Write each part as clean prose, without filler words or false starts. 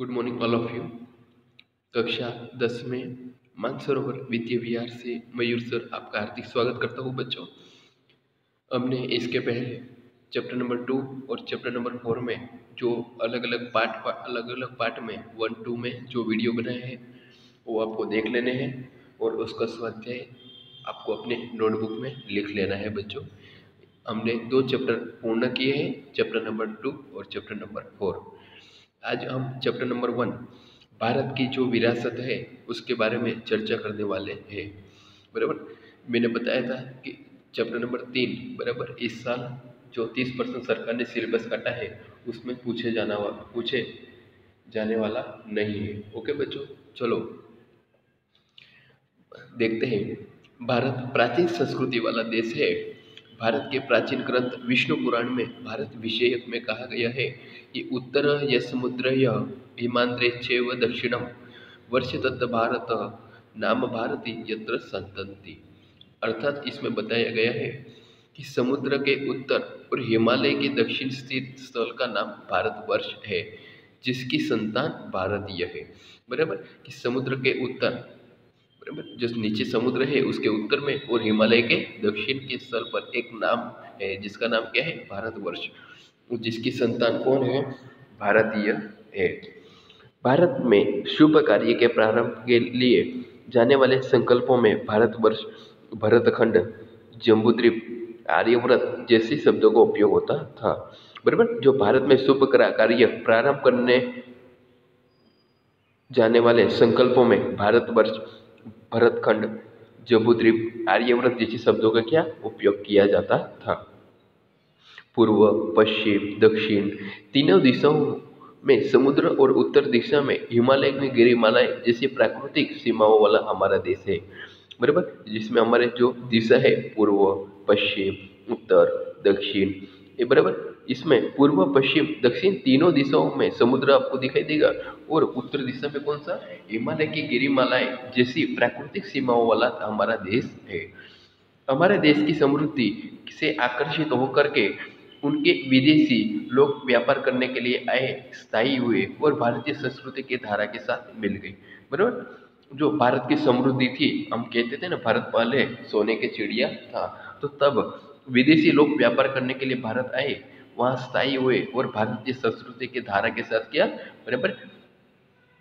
Good morning all of you. कक्षा 10 में मानसरोवर विद्या विहार से मयूर सर आपका हार्दिक स्वागत करता हूँ बच्चों। हमने इसके पहले चैप्टर नंबर 2 और चैप्टर नंबर 4 में जो अलग अलग पार्ट में 1-2 में जो वीडियो बनाए हैं वो आपको देख लेने हैं और उसका स्वाध्याय आपको अपने नोटबुक में लिख लेना है बच्चों। हमने 2 चैप्टर पूर्ण किए हैं, चैप्टर नंबर 2 और चैप्टर नंबर 4। आज हम चैप्टर नंबर 1 भारत की जो विरासत है उसके बारे में चर्चा करने वाले हैं। बराबर, मैंने बताया था कि चैप्टर नंबर 3 बराबर इस साल जो 30% सरकार ने सिलेबस काटा है उसमें पूछे जाने वाला नहीं है। ओके बच्चों, चलो देखते हैं। भारत प्राचीन संस्कृति वाला देश है। भारत के प्राचीन ग्रंथ विष्णु पुराण में भारत विषयक में कहा गया है कि उत्तर यमुद्र हिमांद्रेच्छेव दक्षिणम वर्ष तत् भारत नाम भारती यत्र संतति। अर्थात इसमें बताया गया है कि समुद्र के उत्तर और हिमालय के दक्षिण स्थित स्थल का नाम भारतवर्ष है, जिसकी संतान भारतीय है। बराबर, कि समुद्र के उत्तर बराबर जो नीचे समुद्र है उसके उत्तर में और हिमालय के दक्षिण के स्थल पर एक नाम है जिसका नाम क्या है, भारतवर्ष, जिसकी संतान कौन है, भारतीय है। भारत में शुभ कार्य के प्रारंभ के लिए जाने वाले संकल्पों में भारतवर्ष, भरतखंड, जम्बूद्वीप, आर्यव्रत जैसे शब्दों का उपयोग होता था। बराबर, जो भारत में शुभ कार्य प्रारंभ करने जाने वाले संकल्पों में भारतवर्ष, भरतखंड, जम्बूद्वीप, आर्यव्रत जैसे शब्दों का क्या उपयोग किया जाता था। पूर्व, पश्चिम, दक्षिण तीनों दिशाओं में समुद्र और उत्तर दिशा में हिमालय में गिरिमालाएं जैसी प्राकृतिक सीमाओं वाला हमारा देश है। बराबर, जिसमें हमारे जो दिशा है पूर्व, पश्चिम, उत्तर, दक्षिण, ये बराबर इसमें पूर्व, पश्चिम, दक्षिण तीनों दिशाओं में समुद्र आपको दिखाई देगा और उत्तर दिशा में कौन सा, हिमालय की गिरिमालाएं जैसी प्राकृतिक सीमाओं वाला हमारा देश है। हमारे देश की समृद्धि से आकर्षित होकर के उनके विदेशी लोग व्यापार करने के लिए आए, स्थायी हुए और भारतीय संस्कृति की धारा के साथ मिल गई। बराबर, जो भारत की समृद्धि थी, हम कहते थे ना भारत पहले सोने के चिड़िया था, तो तब विदेशी लोग व्यापार करने के लिए भारत आए, वहाँ स्थायी हुए और भारतीय संस्कृति की धारा के साथ क्या, बराबर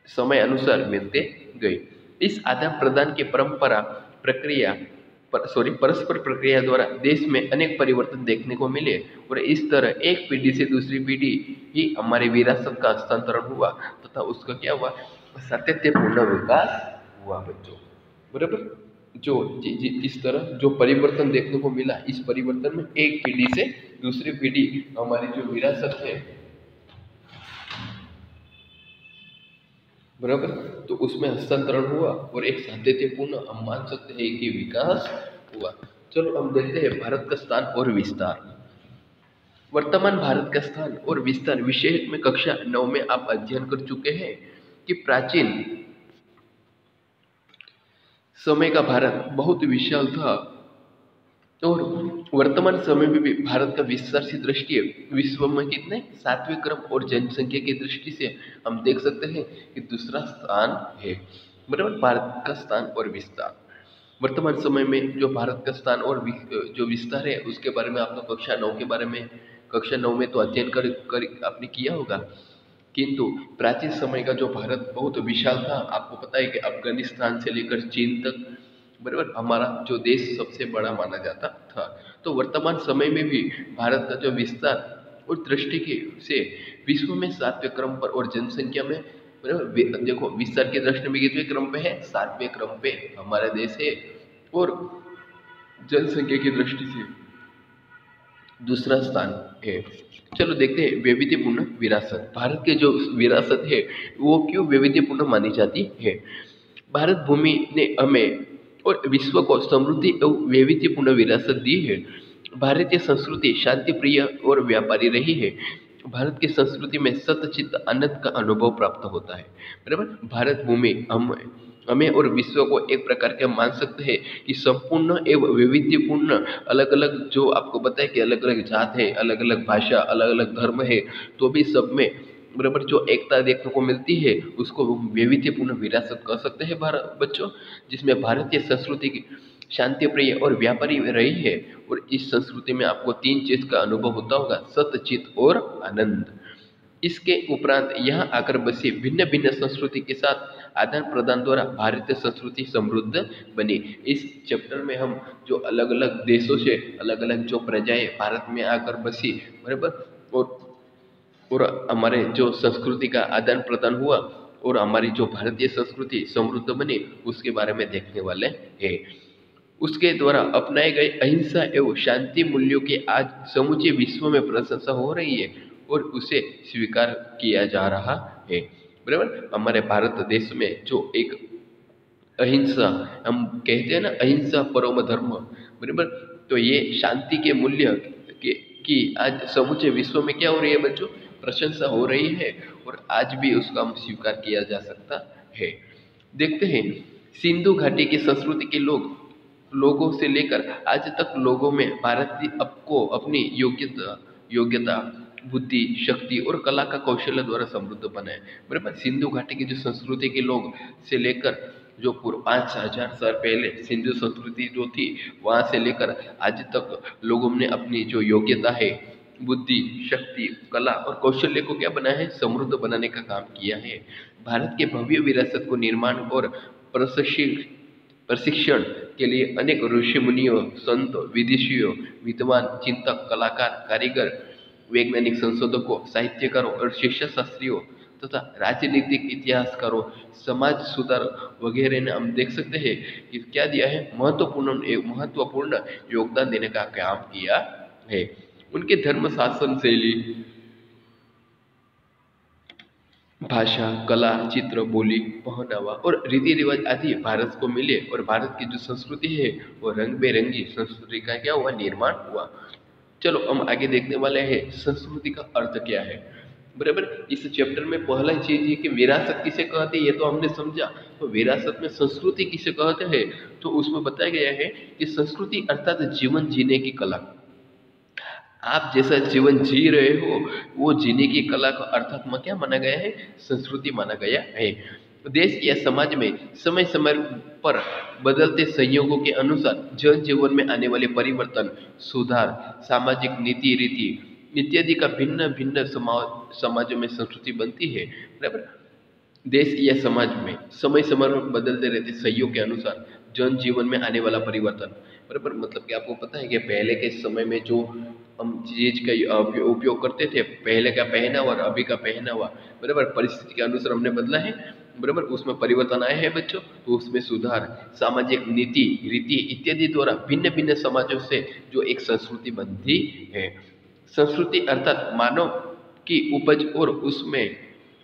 समय अनुसार मिलते गए। इस आदान प्रदान की परस्पर प्रक्रिया द्वारा देश में अनेक परिवर्तन देखने को मिले और इस तरह एक पीढ़ी से दूसरी पीढ़ी ही हमारी विरासत का हस्तांतरण हुआ तथा उसका क्या हुआ, सातत्यपूर्ण विकास हुआ बच्चों। बराबर, जो इस तरह जो परिवर्तन देखने को मिला, इस परिवर्तन में एक पीढ़ी से दूसरी पीढ़ी हमारी जो विरासत है बराबर, तो उसमें हस्तांतरण हुआ और एक सातत्यपूर्ण हम मान सकते हैं कि विकास हुआ। चलो हम देखते हैं भारत का स्थान और विस्तार। वर्तमान भारत का स्थान और विस्तार विषय में कक्षा 9 में आप अध्ययन कर चुके हैं कि प्राचीन समय का भारत बहुत विशाल था और वर्तमान समय में भी भारत का विस्तार से दृष्टि विश्व में कितने 7वें क्रम और जनसंख्या की दृष्टि से हम देख सकते हैं कि दूसरा स्थान है। बराबर, भारत का स्थान और विस्तार वर्तमान समय में जो भारत का स्थान और जो विस्तार है उसके बारे में आपने कक्षा 9 में तो अध्ययन कर आपने किया होगा, किंतु प्राचीन समय का जो भारत बहुत विशाल था। आपको पता है कि अफगानिस्तान से लेकर चीन तक बराबर हमारा जो देश सबसे बड़ा माना जाता था। तो वर्तमान समय में भी भारत का जो विस्तार और दृष्टि के से विश्व में 7वें क्रम पर और जनसंख्या में बराबर देखो विस्तार की दृष्टि में कितवें क्रम पे है, 7वें क्रम पे हमारा देश है और जनसंख्या की दृष्टि से दूसरा स्थान है। चलो देखते हैं वैविध्यपूर्ण विरासत। भारत के जो विरासत है वो क्यों वैविध्यपूर्ण मानी जाती है। भारत भूमि ने हमें और विश्व को समृद्धि और वैविध्यपूर्ण विरासत दी है। भारतीय संस्कृति शांति प्रिय और व्यापारी रही है। भारत की संस्कृति में सतचित्त आनंद का अनुभव प्राप्त होता है। बराबर, भारत भूमि हमें और विश्व को एक प्रकार के मान सकते हैं कि संपूर्ण एवं वैविध्यपूर्ण अलग अलग जो आपको बताया कि अलग अलग जात है, अलग अलग भाषा, अलग अलग धर्म है, तो भी सब में बराबर जो एकता देखने को मिलती है उसको वैविध्यपूर्ण विरासत कह सकते हैं भारत बच्चों, जिसमें भारतीय संस्कृति की शांति प्रिय और व्यापारी रही है। और इस संस्कृति में आपको तीन चीज का अनुभव होता होगा, सत्य, चित और आनंद। इसके उपरांत यहाँ आकर बसी भिन्न भिन्न संस्कृति के साथ आदान प्रदान द्वारा भारतीय संस्कृति समृद्ध बनी। इस चैप्टर में हम जो अलग अलग देशों से अलग अलग जो प्रजाएं भारत में आकर बसी, बराबर, और हमारे जो संस्कृति का आदान प्रदान हुआ और हमारी जो भारतीय संस्कृति समृद्ध बनी, उसके बारे में देखने वाले हैं। उसके द्वारा अपनाए गए अहिंसा एवं शांति मूल्यों की आज समूचे विश्व में प्रशंसा हो रही है और उसे स्वीकार किया जा रहा है। बराबर, हमारे भारत देश में जो एक अहिंसा, हम कहते हैं ना अहिंसा परम धर्म, बराबर, तो ये शांति के मूल्य की आज समूचे विश्व में क्या हो रही है बच्चों, प्रशंसा हो रही है और आज भी उसका स्वीकार किया जा सकता है। देखते हैं, सिंधु घाटी की संस्कृति के लोगों से लेकर आज तक लोगों में भारतीय को अपनी योग्यता, बुद्धि, शक्ति और कला का कौशल्य द्वारा समृद्ध बनाए। बराबर, सिंधु घाटी की जो संस्कृति के लोग से लेकर जो 5000 साल पहले सिंधु संस्कृति जो थी, वहां से लेकर आज तक लोगों ने अपनी जो योग्यता है, बुद्धि, शक्ति, कला और कौशल्य को क्या बनाया है, समृद्ध बनाने का काम किया है। भारत के भव्य विरासत को निर्माण और प्रशिक्षण के लिए अनेक ऋषि मुनियों, संत, विदेशियों, विद्वान, चिंतक, कलाकार, कारीगर, वैज्ञानिक संशोधकों, साहित्यकारों और शिक्षा शास्त्रियों तथा राजनीतिक इतिहासकारों, समाज सुधार वगैरह ने हम देख सकते हैं कि क्या दिया है, महत्वपूर्ण योगदान देने का काम किया है। उनके धर्म, शासन शैली, भाषा, कला, चित्र, बोली, पहनावा और रीति रिवाज आदि भारत को मिले और भारत की जो संस्कृति है वो रंग बेरंगी संस्कृति का क्या हुआ, निर्माण हुआ। चलो हम आगे देखने वाले हैं संस्कृति का अर्थ क्या है। बराबर, इस चैप्टर में पहला चीज ये कि विरासत किसे कहते हैं, ये तो हमने समझा। तो विरासत में संस्कृति किसे कहते हैं, तो उसमें बताया गया है कि संस्कृति अर्थात जीवन जीने की कला। आप जैसा जीवन जी रहे हो वो जीने की कला का अर्थात क्या माना गया है, संस्कृति माना गया है। देश या समाज में समय समय पर बदलते संयोगों के अनुसार जन जीवन में आने वाले परिवर्तन, सुधार, सामाजिक नीति रीति इत्यादि का भिन्न भिन्न समाजों में संस्कृति बनती है। बराबर, देश या समाज में समय समय पर बदलते रहते संयोग के अनुसार जन जीवन में आने वाला परिवर्तन। बराबर, मतलब कि आपको पता है कि पहले के समय में जो हम चीज का उपयोग करते थे, पहले का पहनावा और अभी का पहनावा, बराबर, परिस्थिति के अनुसार हमने बदला है। बराबर, उसमें परिवर्तन आए हैं बच्चों, तो उसमें सुधार, सामाजिक नीति रीति इत्यादि द्वारा भिन्न भिन्न समाजों से जो एक संस्कृति बनती है। संस्कृति अर्थात मानव की उपज और उसमें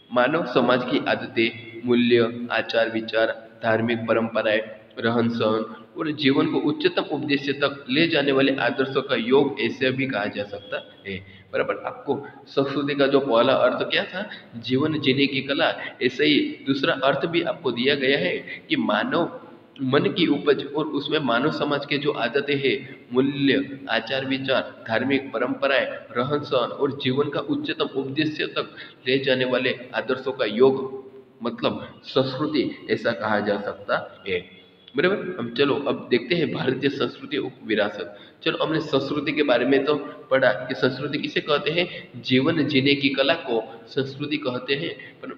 मानव समाज की आदतें, मूल्य, आचार विचार, धार्मिक परंपराएं, रहन सहन और जीवन को उच्चतम उद्देश्य तक ले जाने वाले आदर्शों का योग ऐसे भी कहा जा सकता है। बराबर, आपको संस्कृति का जो पहला अर्थ क्या था, जीवन जीने की कला, ऐसे ही दूसरा अर्थ भी आपको दिया गया है कि मानव मन की उपज और उसमें मानव समाज के जो आदतें हैं, मूल्य, आचार विचार, धार्मिक परंपराएं, रहन सहन और जीवन का उच्चतम उद्देश्य तक ले जाने वाले आदर्शों का योग मतलब संस्कृति ऐसा कहा जा सकता है। बराबर, हम चलो अब देखते हैं भारतीय संस्कृति विरासत। चलो, हमने संस्कृति के बारे में तो पढ़ा कि संस्कृति किसे कहते हैं, जीवन जीने की कला को संस्कृति कहते हैं, पर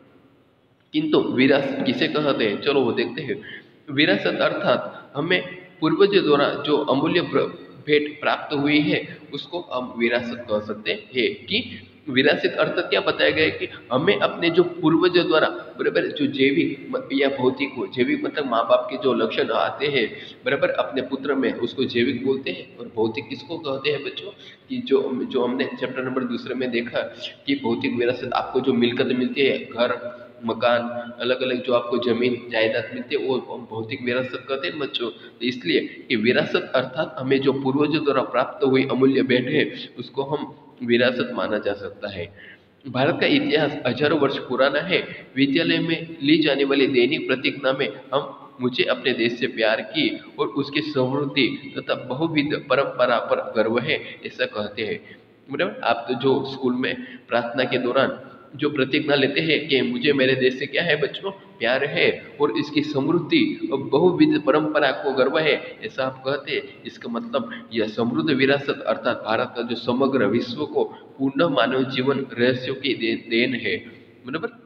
किंतु विरासत किसे कहते हैं, चलो वो देखते हैं। विरासत अर्थात हमें पूर्वजों द्वारा जो अमूल्य भेंट प्राप्त हुई है उसको हम विरासत कह सकते हैं। कि विरासत अर्थात क्या बताया गया है कि हमें अपने जो पूर्वजों द्वारा, बराबर, जो जैविक या भौतिक हो, जैविक मतलब माँ बाप के जो लक्षण आते हैं, बराबर, अपने पुत्र में उसको जैविक बोलते हैं और भौतिक किसको कहते हैं बच्चों, कि जो हमने चैप्टर नंबर 2 में देखा कि भौतिक विरासत आपको जो मिलकत मिलती है, घर मकान, अलग अलग जो आपको जमीन जायदाद मिलती है, वो भौतिक विरासत कहते हैं बच्चों। तो इसलिए कि विरासत अर्थात हमें जो पूर्वजों द्वारा प्राप्त हुई अमूल्य भेंट है उसको हम विरासत माना जा सकता है। भारत का इतिहास हजारों वर्ष पुराना है। विद्यालय में ली जाने वाली दैनिक प्रतिज्ञा में हम मुझे अपने देश से प्यार की और उसकी समृद्धि तथा बहुविध परंपरा पर गर्व है ऐसा कहते हैं। मतलब आप तो जो स्कूल में प्रार्थना के दौरान जो प्रतिज्ञा लेते हैं कि मुझे मेरे देश से क्या है बच्चों, प्यार है और इसकी समृद्धि और बहुविध परंपरा को गर्व है, ऐसा आप कहते हैं। इसका मतलब यह समृद्ध विरासत अर्थात भारत का जो समग्र विश्व को पूर्ण मानव जीवन रहस्यों की देन है, बराबर।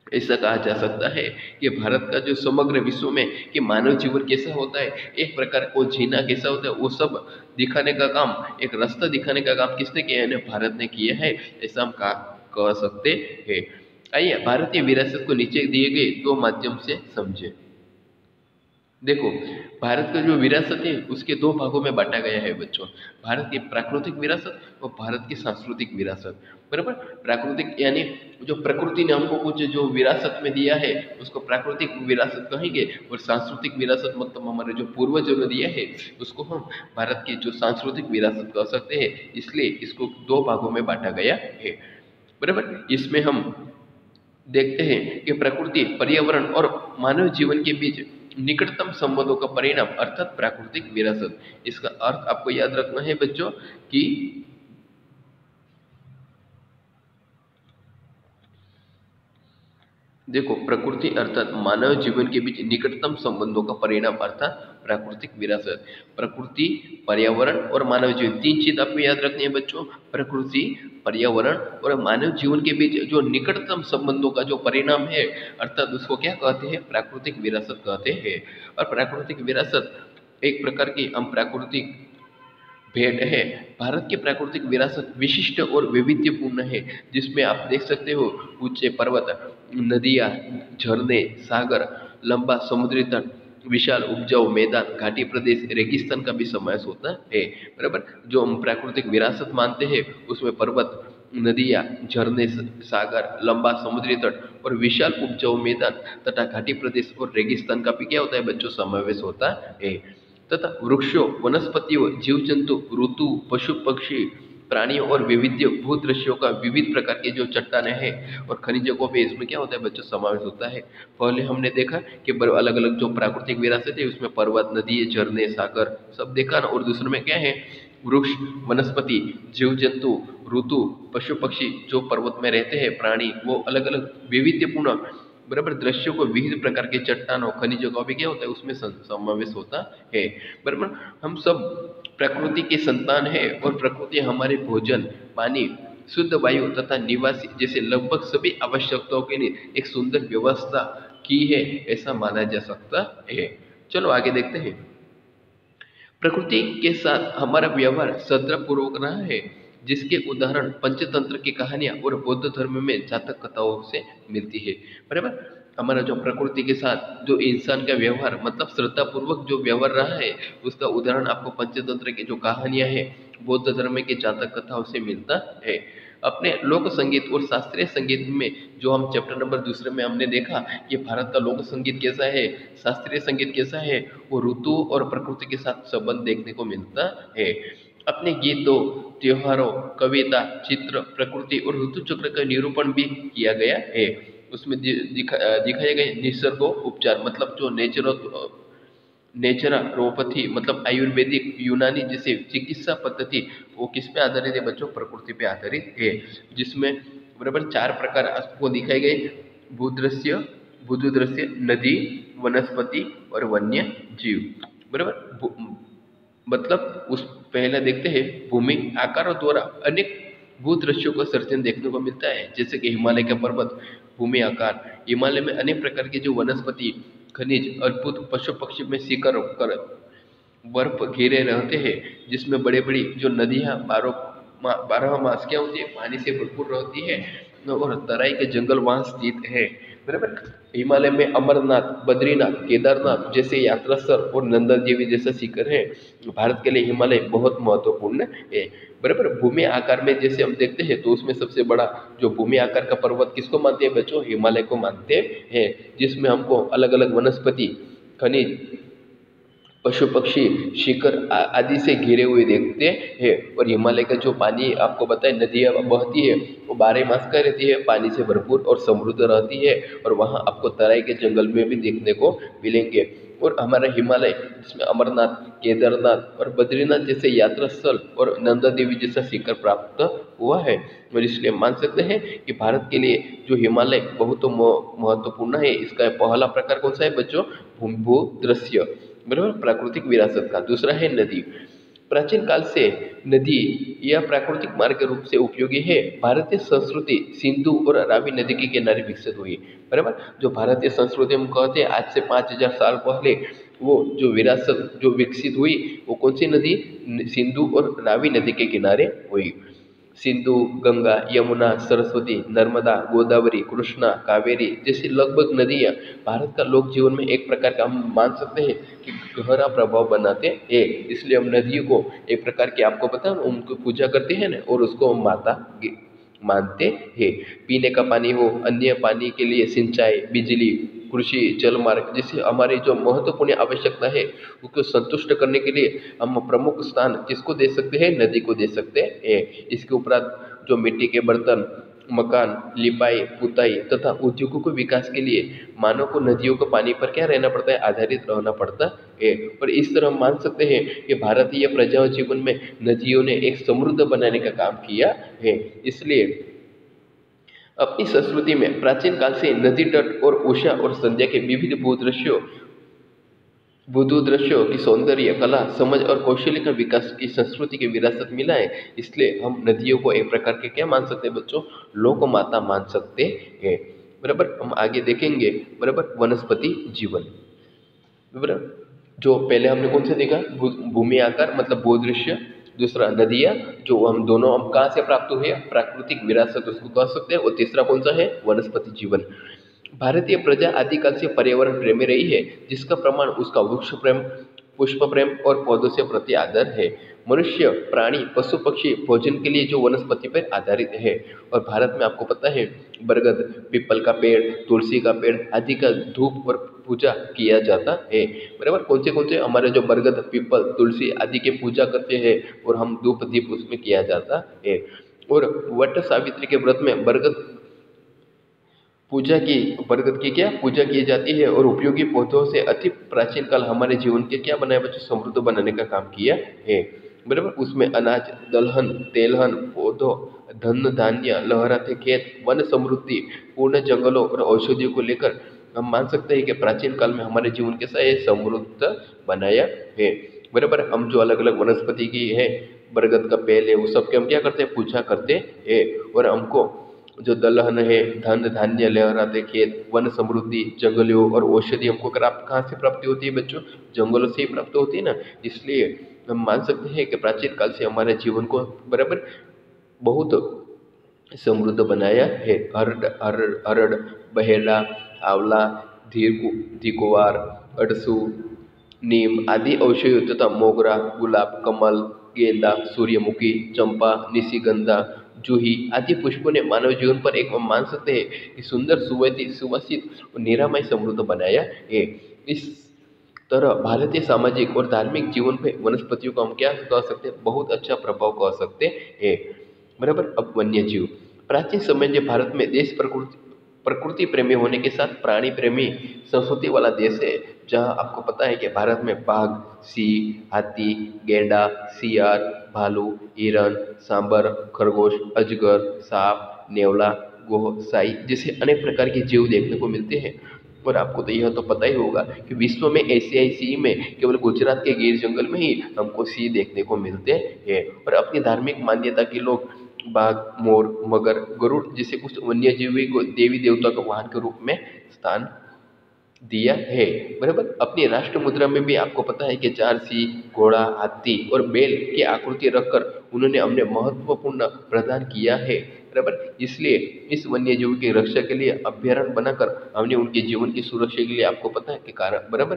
ऐसा कहा जा सकता है कि भारत का जो समग्र विश्व में कि मानव जीवन कैसा होता है, एक प्रकार को जीना कैसा होता है, वो सब दिखाने का काम, एक रास्ता दिखाने का काम किसने किया है, भारत ने किया है, ऐसा हम कह सकते हैं। आइए भारतीय विरासत को नीचे दिए गए दो माध्यम से समझे। देखो, भारत का जो विरासत है उसके दो भागों में बांटा गया है बच्चों, भारत की प्राकृतिक विरासत और भारत की सांस्कृतिक विरासत, बराबर। प्राकृतिक यानी जो प्रकृति ने हमको कुछ जो विरासत में दिया है उसको प्राकृतिक विरासत कहेंगे, और सांस्कृतिक विरासत मतलब हमारे जो पूर्वजों ने दिया है उसको हम भारत की जो सांस्कृतिक विरासत कह सकते हैं। इसलिए इसको दो भागों में बांटा गया है, बराबर। इसमें हम देखते हैं कि प्रकृति, पर्यावरण और मानव जीवन के बीच निकटतम संबंधों का परिणाम अर्थात प्राकृतिक विरासत। इसका अर्थ आपको याद रखना है बच्चों कि देखो, प्रकृति अर्थात मानव जीवन के बीच निकटतम संबंधों का परिणाम अर्थात प्राकृतिक विरासत। प्रकृति, पर्यावरण और मानव जीवन, तीन चीज आपको याद रखनी है बच्चों। प्रकृति, पर्यावरण और मानव जीवन के बीच जो निकटतम संबंधों का जो परिणाम है अर्थात उसको क्या कहते हैं, प्राकृतिक विरासत कहते हैं। और प्राकृतिक विरासत एक प्रकार की हम प्राकृतिक भेंट है। भारत की प्राकृतिक विरासत विशिष्ट और वैविध्यपूर्ण है, जिसमें आप देख सकते हो ऊंचे पर्वत, नदियाँ, झरने, सागर, लंबा समुद्री तट, विशाल उपजाऊ मैदान, घाटी प्रदेश, रेगिस्तान का भी समावेश होता है, बराबर। जो हम प्राकृतिक विरासत मानते हैं उसमें पर्वत, नदियाँ, झरने, सागर, लंबा समुद्री तट और विशाल उपजाऊ मैदान तथा घाटी प्रदेश और रेगिस्तान का भी क्या होता है बच्चों, समावेश होता है। तथा वृक्षों, वनस्पतियों, जीव जंतु, ऋतु, पशु पक्षी, प्राणियों और विविध भूदृश्यों का विविध प्रकार के जो चट्टानें हैं और खनिजों को भी इसमें क्या होता है बच्चों, समावेश होता है। पहले हमने देखा कि अलग अलग जो प्राकृतिक विरासत है उसमें पर्वत, नदी, झरने, सागर सब देखा ना, और दूसरे में क्या है, वृक्ष, वनस्पति, जीव जंतु, ऋतु, पशु पक्षी जो पर्वत में रहते हैं, प्राणी, वो अलग अलग वैविध्यपूर्ण बराबर दृश्यों को, विविध प्रकार के चट्टानों, खनिजों का भी क्या होता है उसमें समावेश होता है, बराबर। हम सब प्रकृति के संतान है और प्रकृति हमारे भोजन, पानी, शुद्ध वायु तथा निवासी जैसे लगभग सभी आवश्यकताओं के लिए एक सुंदर व्यवस्था की है, ऐसा माना जा सकता है। चलो आगे देखते हैं। प्रकृति के साथ हमारा व्यवहार श्रद्धापूर्वक रहा है, जिसके उदाहरण पंचतंत्र की कहानियां और बौद्ध धर्म में जातक कथाओं से मिलती है, बराबर। हमारा जो प्रकृति के साथ जो इंसान का व्यवहार मतलब श्रद्धापूर्वक जो व्यवहार रहा है उसका उदाहरण आपको पंचतंत्र की जो कहानियां हैं, बौद्ध धर्म के जातक कथाओं से मिलता है। अपने लोक संगीत और शास्त्रीय संगीत में जो हम चैप्टर नंबर दूसरे में हमने देखा कि भारत का लोक संगीत कैसा है, शास्त्रीय संगीत कैसा है, वो ऋतु और प्रकृति के साथ संबंध देखने को मिलता है। अपने गीतों, त्योहारों, कविता, चित्र, प्रकृति और ऋतु चक्र का निरूपण भी किया गया है। उसमें दिखाए गए निसर्ग उपचार मतलब जो नेचुरोपैथी मतलब आयुर्वेदिक, यूनानी जैसे चिकित्सा पद्धति वो किस पे आधारित है बच्चों, प्रकृति पे आधारित है, जिसमें बराबर चार प्रकार आपको दिखाए गए, भूदृश्य, भूदृश्य, नदी, वनस्पति और वन्य जीव, बराबर। मतलब उस पहले देखते हैं भूमि आकारों द्वारा अनेक भूदृश्यों का सर्जन देखने को मिलता है, जैसे कि हिमालय के पर्वत भूमि आकार, हिमालय में अनेक प्रकार के जो वनस्पति, खनिज, अद्भुत पशु पक्षी में शिकर कर बर्फ घेरे रहते हैं, जिसमें बड़े बड़ी जो नदियाँ बारह मास क्या होती है, पानी से भरपूर रहती है, और तराई के जंगल वहाँ स्थित है, बराबर। हिमालय में अमरनाथ, बद्रीनाथ, केदारनाथ जैसे यात्रा स्थल और नंदा देवी जैसा शिखर है। भारत के लिए हिमालय बहुत महत्वपूर्ण है, बराबर। भूमि आकार में जैसे हम देखते हैं तो उसमें सबसे बड़ा जो भूमि आकार का पर्वत किसको मानते हैं बच्चों, हिमालय को मानते हैं, जिसमें हमको अलग अलग वनस्पति, खनिज, पशु पक्षी, शिखर आदि से घिरे हुए देखते हैं। और हिमालय का जो पानी आपको बताए नदियाँ बहती है वो 12 मास का रहती है, पानी से भरपूर और समृद्ध रहती है, और वहाँ आपको तराई के जंगल में भी देखने को मिलेंगे। और हमारा हिमालय जिसमें अमरनाथ, केदारनाथ और बद्रीनाथ जैसे यात्रा स्थल और नंदा देवी जैसा शिखर प्राप्त हुआ है। और इसलिए मान सकते हैं कि भारत के लिए जो हिमालय बहुत महत्वपूर्ण है। इसका पहला प्रकार कौन सा है बच्चों? भूदृश्य, बराबर, प्राकृतिक विरासत का। दूसरा है नदी। प्राचीन काल से नदी यह प्राकृतिक मार्ग के रूप से उपयोगी है। भारतीय संस्कृति सिंधु और रावी नदी के किनारे विकसित हुई, बराबर। जो भारतीय संस्कृति हम कहते हैं आज से 5000 साल पहले वो जो विरासत जो विकसित हुई वो कौन सी नदी? सिंधु और रावी नदी के किनारे हुई। सिंधु, गंगा, यमुना, सरस्वती, नर्मदा, गोदावरी, कृष्णा, कावेरी जैसी लगभग नदियाँ भारत का लोक जीवन में एक प्रकार का हम मान सकते हैं कि गहरा प्रभाव बनाते हैं। इसलिए हम नदियों को एक प्रकार की, आपको पता है, उनको पूजा करते हैं ना, और उसको हम माता मानते हैं। पीने का पानी हो, अन्य पानी के लिए सिंचाई, बिजली, कृषि, जलमार्ग जैसे हमारी जो महत्वपूर्ण आवश्यकता है उसको संतुष्ट करने के लिए हम प्रमुख स्थान किसको दे सकते हैं? नदी को दे सकते हैं। इसके उपरांत जो मिट्टी के बर्तन, मकान, लिपाई, पुताई तथा उद्योगों के विकास के लिए मानव को नदियों को पानी पर क्या रहना पड़ता है? आधारित रहना पड़ता है। और इस तरह हम मान सकते हैं कि भारतीय प्रजा जीवन में नदियों ने एक समृद्ध बनाने का काम किया है। इसलिए अपनी संस्कृति में प्राचीन काल से नदी तट और उषा और संध्या के विविध भूदृश्यों की सौंदर्य, कला, समझ और कौशल्य का विकास की संस्कृति की विरासत मिला है। इसलिए हम नदियों को एक प्रकार के क्या मान सकते हैं बच्चों? लोक माता मान सकते हैं, बराबर। हम आगे देखेंगे, बराबर, वनस्पति जीवन, बराबर। जो पहले हमने कौन सा देखा? भूमि आकार मतलब भूदृश्य। दूसरा नदियाँ, जो हम दोनों हम कहाँ से प्राप्त हुए? प्राकृतिक विरासत उसको कह सकते हैं। और तीसरा कौन सा है? वनस्पति जीवन। भारतीय प्रजा आदिकाल से पर्यावरण प्रेमी रही है, जिसका प्रमाण उसका वृक्ष प्रेम, पुष्प प्रेम और पौधों से प्रति आदर है। मनुष्य, प्राणी, पशु पक्षी भोजन के लिए जो वनस्पति पर आधारित है। और भारत में आपको पता है बरगद, पीपल का पेड़, तुलसी का पेड़ आदि का धूप और पूजा किया जाता है, बराबर। कौन से हमारे जो बरगद, पीपल, तुलसी आदि की पूजा करते हैं और हम धूप दीप उसमें किया जाता है। और वट सावित्री के व्रत में बरगद की क्या पूजा की जाती है। और उपयोगी पौधों से अति प्राचीन काल हमारे जीवन के क्या बनाए बच्चों? समृद्ध बनाने का काम किया है, बराबर। उसमें अनाज, दलहन, तेलहन, पौधों, धन धान्य, लहराते खेत, वन समृद्धि, पूर्ण जंगलों और औषधियों को लेकर हम मान सकते हैं कि प्राचीन काल में हमारे जीवन के साथ समृद्ध बनाया है, बराबर। हम जो अलग अलग वनस्पति की है, बरगद का पेड़ है, वो सबके हम क्या करते हैं? पूजा करते हैं। और हमको जो दलहन है, धन धान्य, लहराते खेत, वन समृद्धि, जंगलों और औषधि हमको कहाँ से प्राप्ति होती है बच्चों? जंगलों से ही प्राप्त होती है ना। इसलिए हम मान सकते हैं कि प्राचीन काल से हमारे जीवन को, बराबर, बहुत समृद्ध बनाया है। हरड़, बहेड़ा, आंवला, धीकोवार, अड़सू, नीम आदि औषधि तथा मोगरा, गुलाब, कमल, गेंदा, सूर्यमुखी, चंपा, निशिगंधा, जूही आदि पुष्पों ने मानव जीवन पर एक मान सकते हैं कि सुंदर, सुवासित और निरामय समृद्ध बनाया है। इस तरह भारतीय सामाजिक और धार्मिक जीवन पे वनस्पतियों का हम क्या कह सकते हैं? बहुत अच्छा प्रभाव कह सकते हैं, बराबर। अब वन्य जीव। प्राचीन समय में भारत में देश प्रकृति प्रेमी होने के साथ प्राणी प्रेमी संस्कृति वाला देश है, जहां आपको पता है कि भारत में बाघ, सिंह, हाथी, गैंडा, सियार, भालू, हिरण, सांबर, खरगोश, अजगर, सांप, नेवला, गोह, साई जैसे अनेक प्रकार के जीव देखने को मिलते हैं। और आपको तो यह तो पता ही होगा कि विश्व में एशियाई सिंह में केवल गुजरात के गिर जंगल में ही हमको सिंह देखने को मिलते हैं। और अपनी धार्मिक मान्यता के लोग बाघ, मोर, मगर, गरुड़ जैसे कुछ वन्य जीवी को देवी देवता के वाहन के रूप में स्थान दिया है, बराबर। अपनी राष्ट्र मुद्रा में भी आपको पता है कि 4 सिंह, घोड़ा, हाथी और बैल की आकृति रखकर उन्होंने हमने महत्वपूर्ण प्रदान किया है, बराबर। इसलिए इस वन्य जीव की रक्षा के लिए अभ्यारण्य बनाकर हमने उनके जीवन की सुरक्षा के लिए आपको पता है कि कारण, बराबर,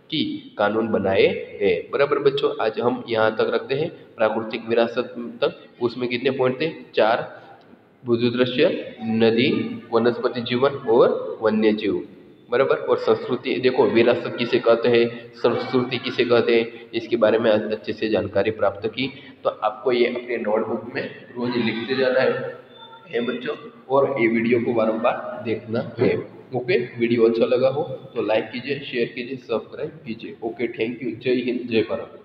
की कानून बनाए हैं, बराबर। बच्चों आज हम यहाँ तक रखते हैं, प्राकृतिक विरासत तक। उसमें कितने पॉइंट थे? 4, भूदृश्य, नदी, वनस्पति जीवन और वन्य जीव, बराबर। और संस्कृति, देखो विरासत किसे कहते हैं, संस्कृति किसे कहते हैं, इसके बारे में अच्छे से जानकारी प्राप्त की। तो आपको ये अपने नोटबुक में रोज लिखते जाना है बच्चों, और ये वीडियो को बारंबार देखना है। ओके, वीडियो अच्छा लगा हो तो लाइक कीजिए, शेयर कीजिए, सब्सक्राइब कीजिए। Okay, thank you. जय हिंद, जय भारत।